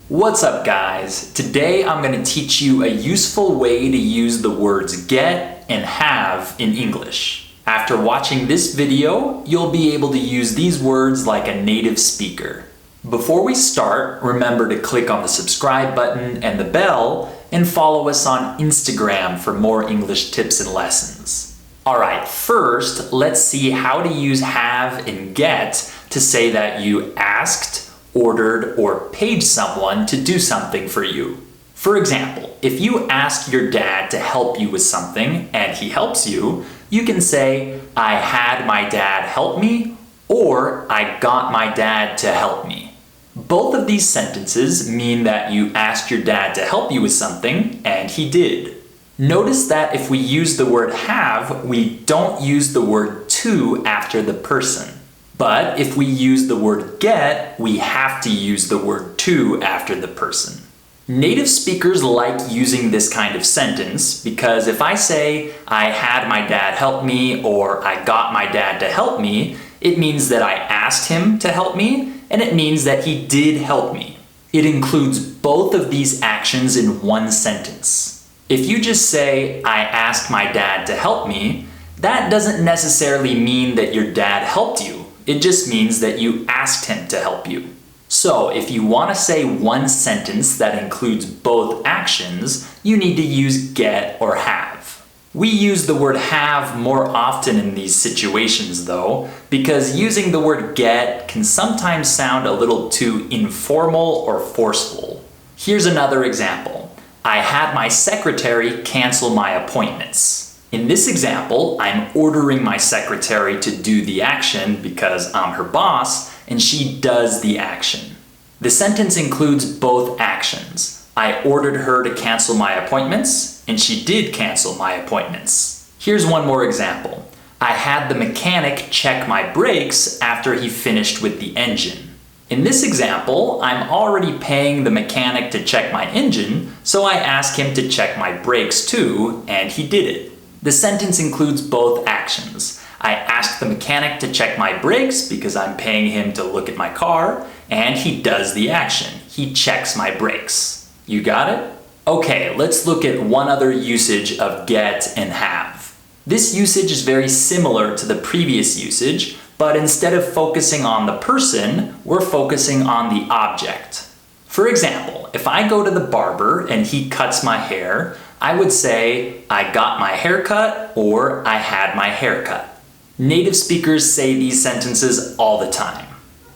What's up, guys? Today I'm going to teach you a useful way to use the words get and have in English. After watching this video, you'll be able to use these words like a native speaker. Before we start, remember to click on the subscribe button and the bell and follow us on Instagram for more English tips and lessons. Alright, first let's see how to use have and get to say that you asked, ordered, or paid someone to do something for you. For example, if you ask your dad to help you with something and he helps you, you can say, I had my dad help me, or I got my dad to help me. Both of these sentences mean that you asked your dad to help you with something and he did. Notice that if we use the word have, we don't use the word to after the person. But if we use the word get, we have to use the word to after the person. Native speakers like using this kind of sentence because if I say, I had my dad help me or I got my dad to help me, it means that I asked him to help me and it means that he did help me. It includes both of these actions in one sentence. If you just say, I asked my dad to help me, that doesn't necessarily mean that your dad helped you. It just means that you asked him to help you. So if you want to say one sentence that includes both actions, you need to use get or have. We use the word have more often in these situations though, because using the word get can sometimes sound a little too informal or forceful. Here's another example. I had my secretary cancel my appointments. In this example, I'm ordering my secretary to do the action because I'm her boss and she does the action. The sentence includes both actions. I ordered her to cancel my appointments and she did cancel my appointments. Here's one more example. I had the mechanic check my brakes after he finished with the engine. In this example, I'm already paying the mechanic to check my engine, so I ask him to check my brakes too, and he did it. The sentence includes both actions. I asked the mechanic to check my brakes because I'm paying him to look at my car, and he does the action. He checks my brakes. You got it? Okay, let's look at one other usage of get and have. This usage is very similar to the previous usage, but instead of focusing on the person, we're focusing on the object. For example, if I go to the barber and he cuts my hair, I would say, I got my hair cut or I had my hair cut. Native speakers say these sentences all the time.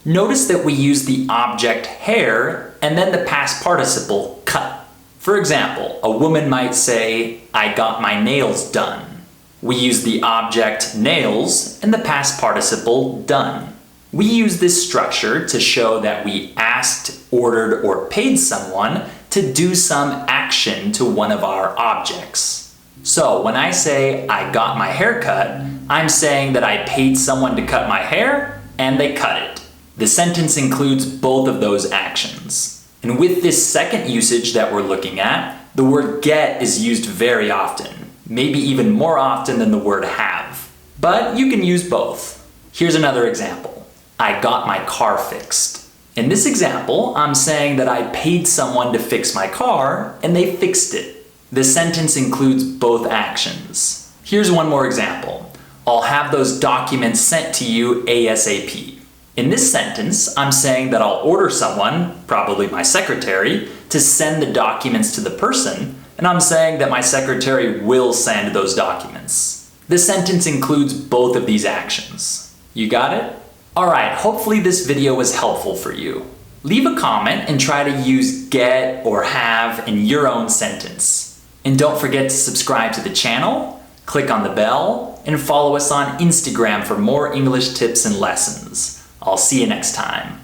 Notice that we use the object hair and then the past participle cut. For example, a woman might say, I got my nails done. We use the object nails and the past participle done. We use this structure to show that we asked, ordered, or paid someone to do some action to one of our objects. So when I say, I got my hair cut, I'm saying that I paid someone to cut my hair and they cut it. The sentence includes both of those actions. And with this second usage that we're looking at, the word get is used very often, maybe even more often than the word have. But you can use both. Here's another example. I got my car fixed. In this example, I'm saying that I paid someone to fix my car and they fixed it. The sentence includes both actions. Here's one more example. I'll have those documents sent to you ASAP. In this sentence, I'm saying that I'll order someone, probably my secretary, to send the documents to the person, and I'm saying that my secretary will send those documents. The sentence includes both of these actions. You got it? Alright, hopefully this video was helpful for you. Leave a comment and try to use get or have in your own sentence. And don't forget to subscribe to the channel, click on the bell, and follow us on Instagram for more English tips and lessons. I'll see you next time.